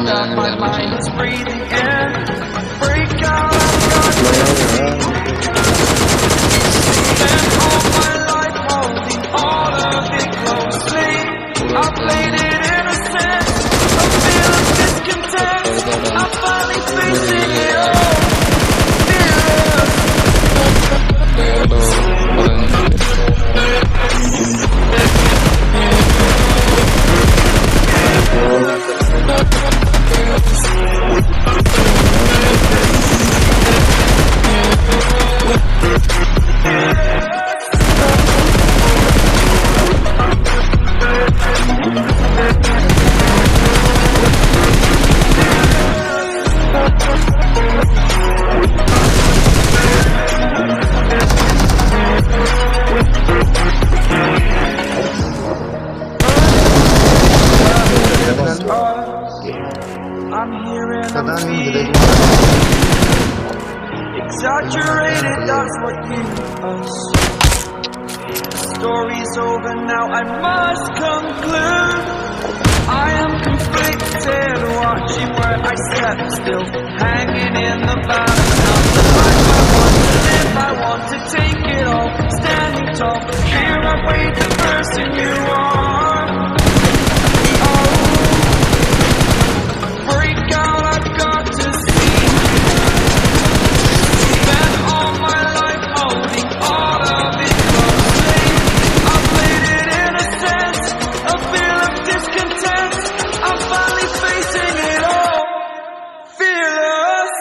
stand up, my mind is breathing in. Break out, I've got to spend all my life holding all of it closely. I played it innocent, a feel of discontent. I'm finally facing it all. I'm hearing them feet. Exaggerated, that's what you assume. The story's over now, I must conclude. I am conflicted, watching where I step still, hanging in the balance of the life I want to live. I want to take it all, standing tall. Here I wait the person you are. Fearless.